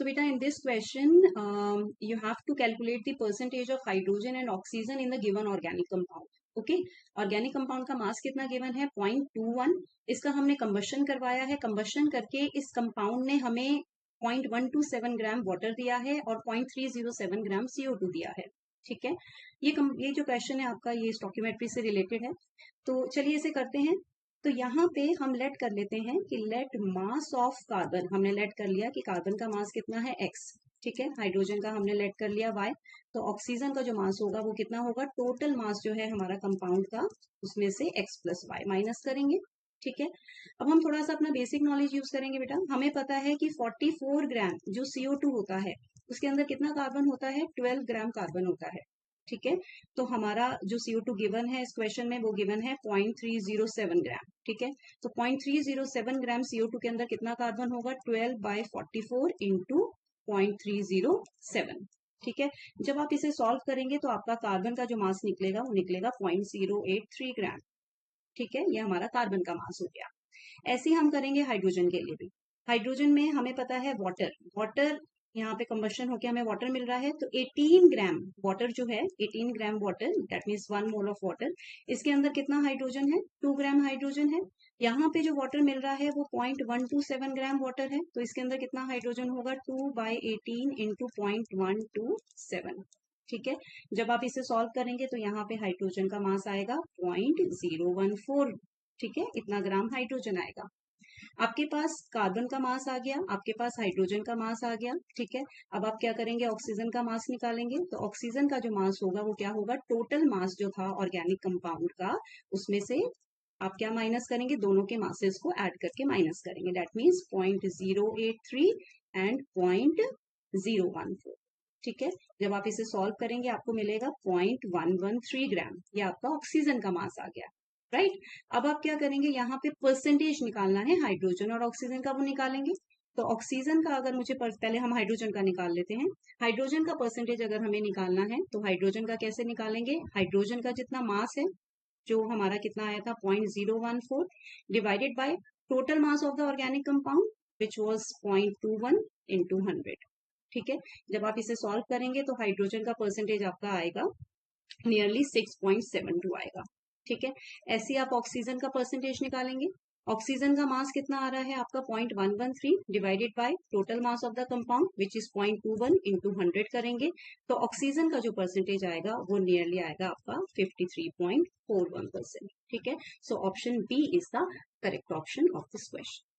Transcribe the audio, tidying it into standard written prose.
So beta, in this question, you have to calculate the percentage of hydrogen and oxygen in the given organic compound. Okay, organic compound का मास कितना given है 0.21. इसका हमने combustion करवाया है. Combustion करके इस कंपाउंड ने हमें 0.127 ग्राम वाटर दिया है और 0.307 ग्राम CO2 दिया है. ठीक है, ये जो क्वेश्चन है आपका ये स्टोकियोमेट्री से रिलेटेड है. तो चलिए इसे करते हैं. तो यहाँ पे हम लेट कर लेते हैं कि लेट मास ऑफ कार्बन, हमने लेट कर लिया कि कार्बन का मास कितना है x. ठीक है, हाइड्रोजन का हमने लेट कर लिया y. तो ऑक्सीजन का जो मास होगा वो कितना होगा, टोटल मास जो है हमारा कंपाउंड का उसमें से x प्लस वाई माइनस करेंगे. ठीक है, अब हम थोड़ा सा अपना बेसिक नॉलेज यूज करेंगे बेटा. हमें पता है कि 44 ग्राम जो CO2 होता है उसके अंदर कितना कार्बन होता है, 12 ग्राम कार्बन होता है. ठीक है, तो हमारा जो CO2 गिवन है इस क्वेश्चन में वो गिवन है 0.307 ग्राम. ठीक है, तो 0.307 ग्राम CO2 के अंदर कितना कार्बन होगा, 12/44 इंटू 0.307. ठीक है, जब आप इसे सॉल्व करेंगे तो आपका कार्बन का जो मास निकलेगा वो निकलेगा 0.083 ग्राम. ठीक है, ये हमारा कार्बन का मास हो गया. ऐसे ही हम करेंगे हाइड्रोजन के लिए भी. हाइड्रोजन में हमें पता है वाटर यहाँ पे कंबशन होके हमें वाटर मिल रहा है. तो 18 ग्राम वाटर जो है, 18 gram water that means 1 mole of water. इसके अंदर कितना हाइड्रोजन है, 2 ग्राम हाइड्रोजन है. यहाँ पे जो वाटर मिल रहा है वो 0.127 ग्राम वाटर है. तो इसके अंदर कितना हाइड्रोजन होगा, 2/18 इंटू 0.127. ठीक है, जब आप इसे सॉल्व करेंगे तो यहाँ पे हाइड्रोजन का मास आएगा 0.014. ठीक है, इतना ग्राम हाइड्रोजन आएगा. आपके पास कार्बन का मास आ गया, आपके पास हाइड्रोजन का मास आ गया. ठीक है, अब आप क्या करेंगे, ऑक्सीजन का मास निकालेंगे. तो ऑक्सीजन का जो मास होगा वो क्या होगा, टोटल मास जो था ऑर्गेनिक कंपाउंड का उसमें से आप क्या माइनस करेंगे, दोनों के मासेस को ऐड करके माइनस करेंगे. That means 0.083 and 0.014. ठीक है, जब आप इसे सॉल्व करेंगे आपको मिलेगा 0.113 ग्राम. ये आपका ऑक्सीजन का मास आ गया. राइट, अब आप क्या करेंगे, यहाँ पे परसेंटेज निकालना है हाइड्रोजन और ऑक्सीजन का, वो निकालेंगे. तो ऑक्सीजन का अगर मुझे पहले हम हाइड्रोजन का निकाल लेते हैं. हाइड्रोजन का परसेंटेज अगर हमें निकालना है तो हाइड्रोजन का कैसे निकालेंगे, हाइड्रोजन का जितना मास है जो हमारा कितना आया था 0.014 divided by total mass of the organic compound which was 0.21 into 100. ठीक है, जब आप इसे सॉल्व करेंगे तो हाइड्रोजन का परसेंटेज आपका आएगा नियरली 6.72 आएगा. ठीक है, ऐसे आप ऑक्सीजन का परसेंटेज निकालेंगे. ऑक्सीजन का मास कितना आ रहा है आपका 0.113 divided by total mass of the compound which is 0.21 into 100 करेंगे. तो ऑक्सीजन का जो परसेंटेज आएगा वो नियरली आएगा आपका 53.41%. ठीक है, so option B is the correct option of this question.